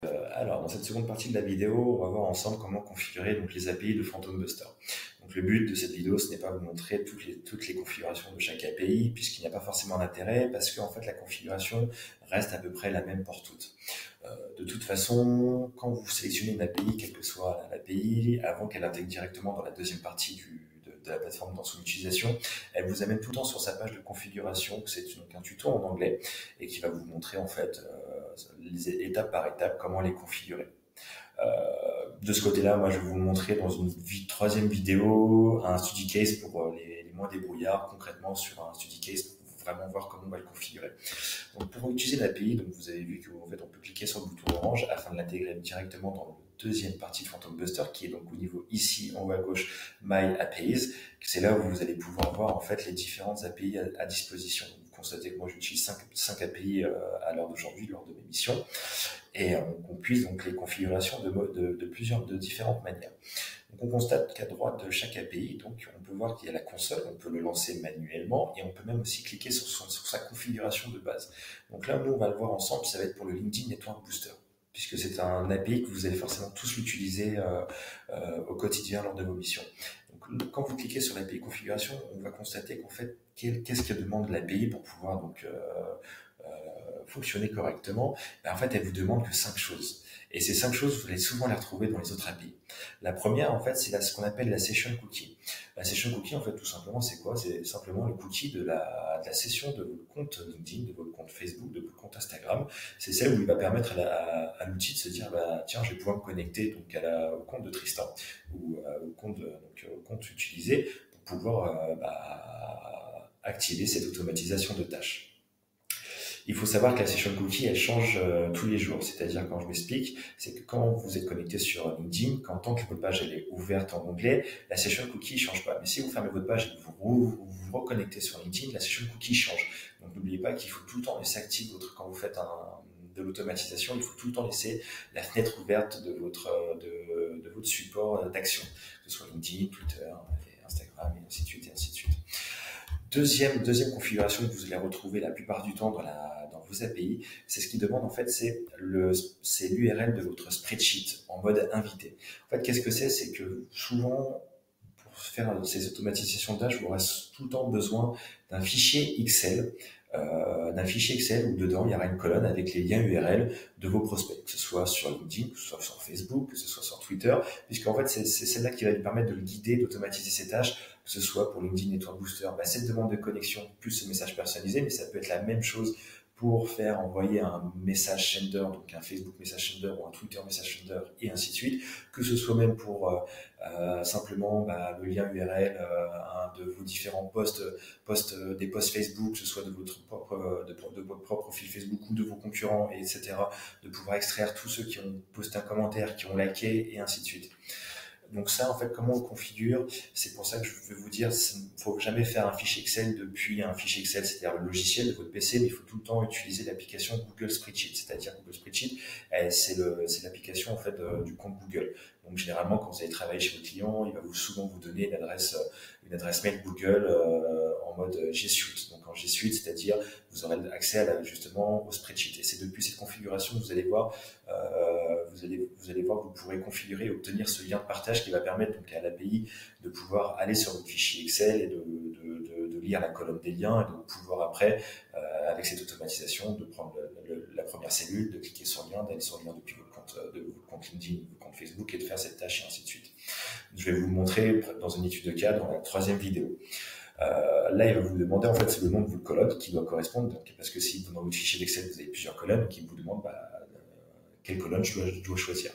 Alors, dans cette seconde partie de la vidéo, on va voir ensemble comment configurer donc, les API de Phantom Buster. Donc, le but de cette vidéo, ce n'est pas de vous montrer toutes les configurations de chaque API, puisqu'il n'y a pas forcément d'intérêt, parce qu'en fait, la configuration reste à peu près la même pour toutes. De toute façon, quand vous sélectionnez une API, quelle que soit l'API, avant qu'elle intègre directement dans la deuxième partie de la plateforme dans son utilisation, elle vous amène tout le temps sur sa page de configuration, c'est donc un tuto en anglais, et qui va vous montrer en fait étape par étape comment les configurer. De ce côté-là, moi je vais vous montrer dans une troisième vidéo un study case pour les moins débrouillards, concrètement sur un study case pour vraiment voir comment on va le configurer. Donc pour utiliser l'API, donc vous avez vu qu'en fait on peut cliquer sur le bouton orange afin de l'intégrer directement dans la deuxième partie de Phantom Buster, qui est donc au niveau ici en haut à gauche My APIs. C'est là où vous allez pouvoir voir en fait les différentes API à disposition. Vous constatez que moi j'utilise 5 API à l'heure d'aujourd'hui lors de mes missions, et on puisse donc les configurations de différentes manières. Donc on constate qu'à droite de chaque API, donc on peut voir qu'il y a la console, on peut le lancer manuellement et on peut même aussi cliquer sur sa configuration de base. Donc là, nous, on va le voir ensemble, ça va être pour le LinkedIn Network Booster, puisque c'est un API que vous allez forcément tous l'utiliser au quotidien lors de vos missions. Donc quand vous cliquez sur l'API configuration, on va constater qu'en fait, qu'est-ce que demande l'API pour pouvoir donc fonctionner correctement. En fait, elle vous demande que 5 choses. Et ces 5 choses, vous allez souvent les retrouver dans les autres API. La première, en fait, c'est ce qu'on appelle la session cookie. La session cookie, en fait, tout simplement, c'est quoi? C'est simplement le cookie de la session de votre compte LinkedIn, de votre compte Facebook, de votre compte Instagram. C'est celle où il va permettre à l'outil de se dire, bah, tiens, je vais pouvoir me connecter donc au compte de Tristan ou au compte utilisé pour pouvoir activer cette automatisation de tâches. Il faut savoir que la session cookie, elle change tous les jours. C'est-à-dire, quand je m'explique, c'est que quand vous êtes connecté sur LinkedIn, tant que votre page elle est ouverte en onglet, la session cookie ne change pas. Mais si vous fermez votre page et que vous reconnectez sur LinkedIn, la session cookie change. Donc n'oubliez pas qu'il faut tout le temps laisser active quand vous faites de l'automatisation, il faut tout le temps laisser la fenêtre ouverte de votre support d'action, que ce soit LinkedIn, Twitter, Instagram, et ainsi de suite, et ainsi de suite. Deuxième configuration que vous allez retrouver la plupart du temps dans vos API, c'est ce qui demande en fait, c'est l'URL de votre spreadsheet en mode invité. En fait, qu'est-ce que c'est? C'est que souvent, pour faire ces automatisations de tâches, vous aurez tout le temps besoin d'un fichier Excel, où dedans il y aura une colonne avec les liens URL de vos prospects, que ce soit sur LinkedIn, que ce soit sur Facebook, que ce soit sur Twitter, puisqu'en fait c'est celle-là qui va lui permettre de le guider, d'automatiser ces tâches, que ce soit pour LinkedIn Network Booster, cette demande de connexion plus ce message personnalisé, mais ça peut être la même chose pour faire envoyer un message sender, donc un Facebook message sender ou un Twitter message sender, et ainsi de suite, que ce soit même pour simplement le lien URL de vos différents posts, des posts Facebook, que ce soit de votre propre profil Facebook ou de vos concurrents, etc., de pouvoir extraire tous ceux qui ont posté un commentaire, qui ont liké, et ainsi de suite. Donc ça, en fait, comment on le configure? C'est pour ça que je veux vous dire, il ne faut jamais faire un fichier Excel depuis un fichier Excel, c'est-à-dire le logiciel de votre PC, mais il faut tout le temps utiliser l'application Google Spreadsheet. C'est-à-dire Google Spreadsheet, c'est l'application en fait du compte Google. Donc généralement, quand vous allez travailler chez votre client, il va souvent vous donner une adresse mail Google en mode G Suite. Donc en G Suite, c'est-à-dire vous aurez accès justement au spreadsheet. Et c'est depuis cette configuration que vous allez voir que vous pourrez configurer et obtenir ce lien de partage qui va permettre donc à l'API de pouvoir aller sur votre fichier Excel et de lire la colonne des liens, et de pouvoir après, avec cette automatisation, de prendre la première cellule, de cliquer sur le lien, d'aller sur le lien depuis votre compte LinkedIn, votre compte Facebook, et de faire cette tâche, et ainsi de suite. Je vais vous le montrer dans une étude de cas dans la troisième vidéo. Là, il va vous demander, en fait, c'est le nom de votre colonne qui doit correspondre, donc, parce que si dans votre fichier d'Excel, vous avez plusieurs colonnes, qui vous demande quelle colonne je dois choisir.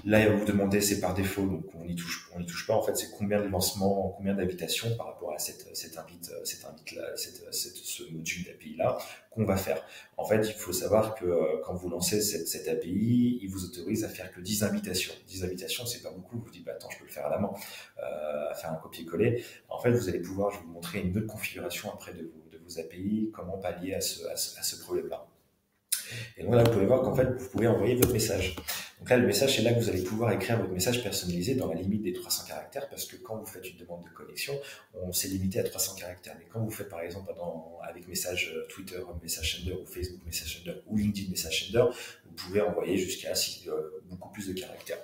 Là, il va vous demander, c'est par défaut, donc on n'y touche pas. En fait, c'est combien de lancements, combien d'invitations par rapport à ce module d'API là qu'on va faire. En fait, il faut savoir que quand vous lancez cette API, il vous autorise à faire que 10 invitations. 10 invitations, c'est pas beaucoup. Vous dites, attends, je peux le faire à la main, à faire un copier-coller. En fait, vous allez pouvoir, je vais vous montrer une autre configuration après de vos API, comment pallier à ce problème-là. Et donc là, vous pouvez voir qu'en fait, vous pouvez envoyer votre message. Donc là, le message, c'est là que vous allez pouvoir écrire votre message personnalisé dans la limite des 300 caractères, parce que quand vous faites une demande de connexion, on s'est limité à 300 caractères. Mais quand vous faites, par exemple, avec message Twitter Message Sender, ou Facebook Message Sender, ou LinkedIn Message Sender, vous pouvez envoyer jusqu'à beaucoup plus de caractères.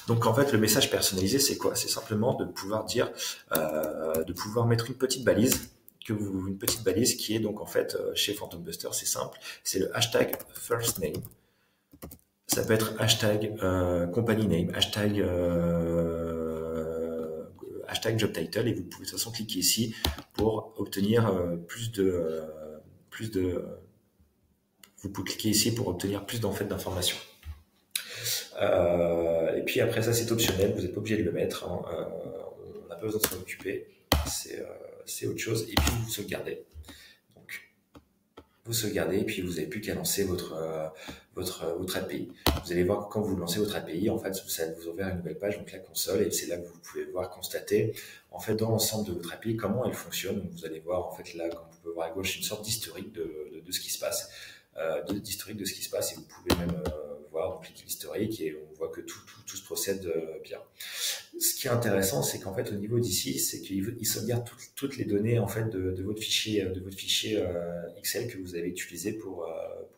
Donc en fait, le message personnalisé, c'est quoi? C'est simplement de pouvoir dire, de pouvoir mettre une petite balise une petite balise qui est donc en fait chez Phantom Buster, c'est simple, c'est le hashtag first name. Ça peut être hashtag company name, hashtag job title, et vous pouvez de toute façon cliquer ici pour obtenir vous pouvez cliquer ici pour obtenir plus d'informations. Et puis après ça, c'est optionnel, vous n'êtes pas obligé de le mettre, hein. On n'a pas besoin de s'en occuper, c'est autre chose. Et puis vous sauvegardez. Donc vous sauvegardez et puis vous n'avez plus qu'à lancer votre API. Vous allez voir que quand vous lancez votre API, en fait, ça va vous ouvrir une nouvelle page, donc la console, et c'est là que vous pouvez voir constater, en fait, dans l'ensemble de votre API, comment elle fonctionne. Donc, vous allez voir, en fait, là, comme vous pouvez voir à gauche, une sorte d'historique de ce qui se passe, d'historique de ce qui se passe, et vous pouvez même voir donc l'historique, et on voit que tout se procède bien. Ce qui est intéressant, c'est qu'en fait, au niveau d'ici, c'est qu'il sauvegarde toutes les données en fait de votre fichier, Excel que vous avez utilisé pour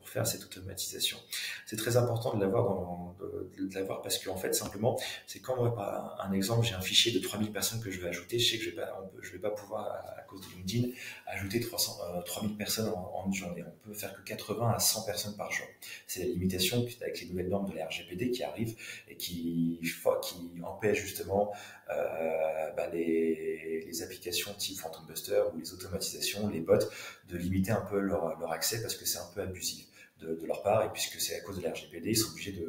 faire cette automatisation. C'est très important de l'avoir parce qu'en fait, simplement, c'est quand moi, par un exemple, j'ai un fichier de 3000 personnes que je vais ajouter, je sais que je vais pas pouvoir, à cause de LinkedIn, ajouter 3000 personnes en une journée. On peut faire que 80 à 100 personnes par jour. C'est la limitation avec les nouvelles normes de la RGPD qui arrivent et qui empêchent justement les applications type Phantom Buster ou les automatisations, les bots, de limiter un peu leur accès parce que c'est un peu abusif de leur part, et puisque c'est à cause de la RGPD, ils sont obligés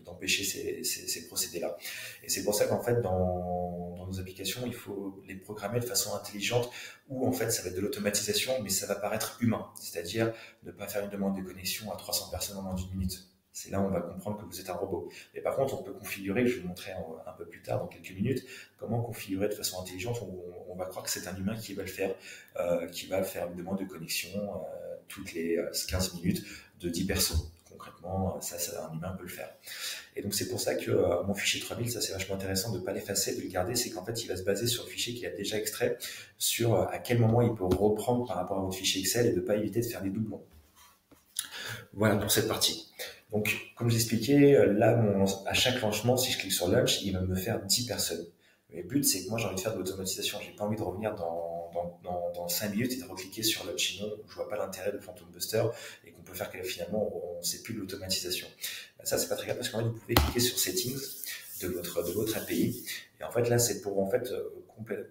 d'empêcher ces procédés-là. Et c'est pour ça qu'en fait, dans nos applications, il faut les programmer de façon intelligente, où en fait, ça va être de l'automatisation, mais ça va paraître humain. C'est-à-dire ne pas faire une demande de connexion à 300 personnes en moins d'une minute. C'est là où on va comprendre que vous êtes un robot. Mais par contre, on peut configurer, je vais vous montrer un peu plus tard, dans quelques minutes, comment configurer de façon intelligente. On va croire que c'est un humain qui va le faire, une demande de connexion toutes les 15 minutes de 10 personnes. Concrètement, ça, un humain peut le faire. Et donc, c'est pour ça que mon fichier 3000, ça c'est vachement intéressant de ne pas l'effacer, de le garder. C'est qu'en fait, il va se baser sur le fichier qu'il a déjà extrait, sur à quel moment il peut reprendre par rapport à votre fichier Excel, et de ne pas éviter de faire des doublons. Voilà pour cette partie. Donc, comme j'expliquais, là, à chaque lancement, si je clique sur Launch, il va me faire 10 personnes. Mais le but, c'est que moi, j'ai envie de faire de l'automatisation. J'ai pas envie de revenir dans 5 minutes et de recliquer sur Launch. Sinon, je vois pas l'intérêt de Phantom Buster et qu'on peut faire que finalement, on sait plus de l'automatisation. Ça, c'est pas très grave parce qu'en fait, vous pouvez cliquer sur Settings de votre API. Et en fait, là, c'est pour, en fait,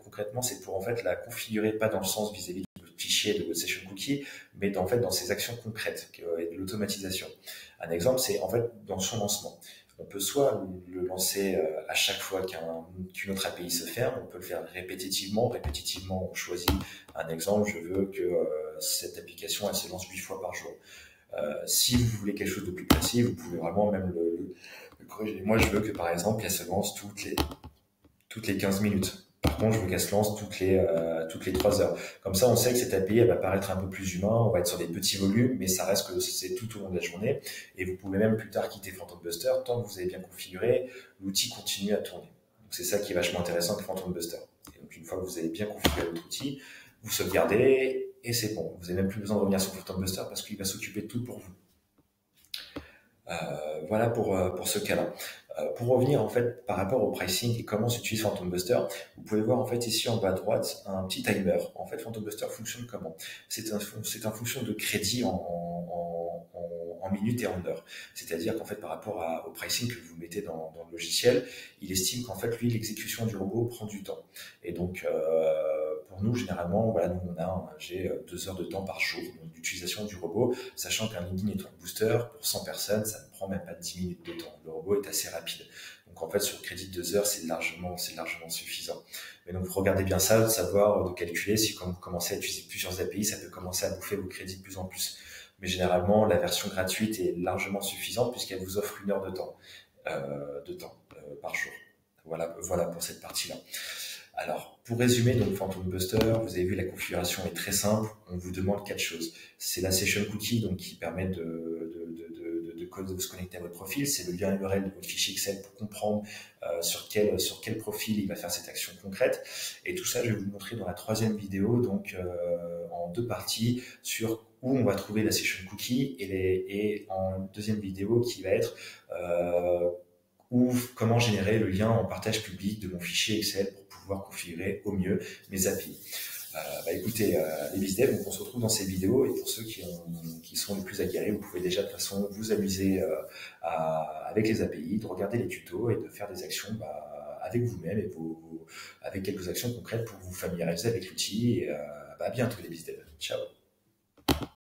concrètement, c'est pour, en fait, la configurer, pas dans le sens vis-à-vis fichier de votre session cookie, mais dans ses actions concrètes et de l'automatisation. Un exemple, c'est en fait dans son lancement. On peut soit le lancer à chaque fois qu'une autre API se ferme, on peut le faire répétitivement. Répétitivement, on choisit un exemple, je veux que cette application elle se lance 8 fois par jour. Si vous voulez quelque chose de plus précis, vous pouvez vraiment même le corriger. Moi, je veux que par exemple, qu'elle se lance toutes les 15 minutes. Par contre, je veux qu'elle se lance toutes les 3 heures. Comme ça, on sait que cette API, elle va paraître un peu plus humain. On va être sur des petits volumes, mais ça reste que c'est tout au long de la journée. Et vous pouvez même plus tard quitter Phantom Buster. Tant que vous avez bien configuré, l'outil continue à tourner. Donc, c'est ça qui est vachement intéressant avec Phantom Buster. Et donc, une fois que vous avez bien configuré votre outil, vous sauvegardez et c'est bon. Vous n'avez même plus besoin de revenir sur Phantom Buster parce qu'il va s'occuper de tout pour vous. Voilà pour ce cas-là. Pour revenir en fait par rapport au pricing et comment s'utilise Phantom Buster, vous pouvez voir en fait ici en bas à droite un petit timer. En fait, Phantom Buster fonctionne comment? C'est en fonction de crédit en minutes et en heures. C'est-à-dire qu'en fait par rapport au pricing que vous mettez dans le logiciel, il estime qu'en fait lui l'exécution du robot prend du temps. Et donc pour nous généralement, voilà, j'ai 2 heures de temps par jour d'utilisation du robot, sachant qu'un LinkedIn Network Booster pour 100 personnes, ça ne prend même pas 10 minutes de temps. Le robot est assez rapide. Donc en fait, sur le crédit de 2 heures, c'est largement suffisant. Mais donc regardez bien ça, de savoir, de calculer, si quand vous commencez à utiliser plusieurs API, ça peut commencer à bouffer vos crédits de plus en plus. Mais généralement, la version gratuite est largement suffisante puisqu'elle vous offre 1 heure de temps, par jour. Voilà pour cette partie-là. Alors, pour résumer, donc Phantom Buster, vous avez vu, la configuration est très simple. On vous demande 4 choses. C'est la session cookie, donc qui permet de se connecter à votre profil. C'est le lien URL de votre fichier Excel pour comprendre sur quel profil il va faire cette action concrète. Et tout ça, je vais vous montrer dans la 3e vidéo, donc en 2 parties, sur où on va trouver la session cookie et en deuxième vidéo qui va être euh, ou comment générer le lien en partage public de mon fichier Excel pour pouvoir configurer au mieux mes API. Écoutez, les BizDev, donc on se retrouve dans ces vidéos et pour ceux qui sont les plus aguerris, vous pouvez déjà de toute façon vous amuser avec les API, de regarder les tutos et de faire des actions avec vous-même et avec quelques actions concrètes pour vous familiariser avec l'outil. Et à bientôt les BizDev. Ciao.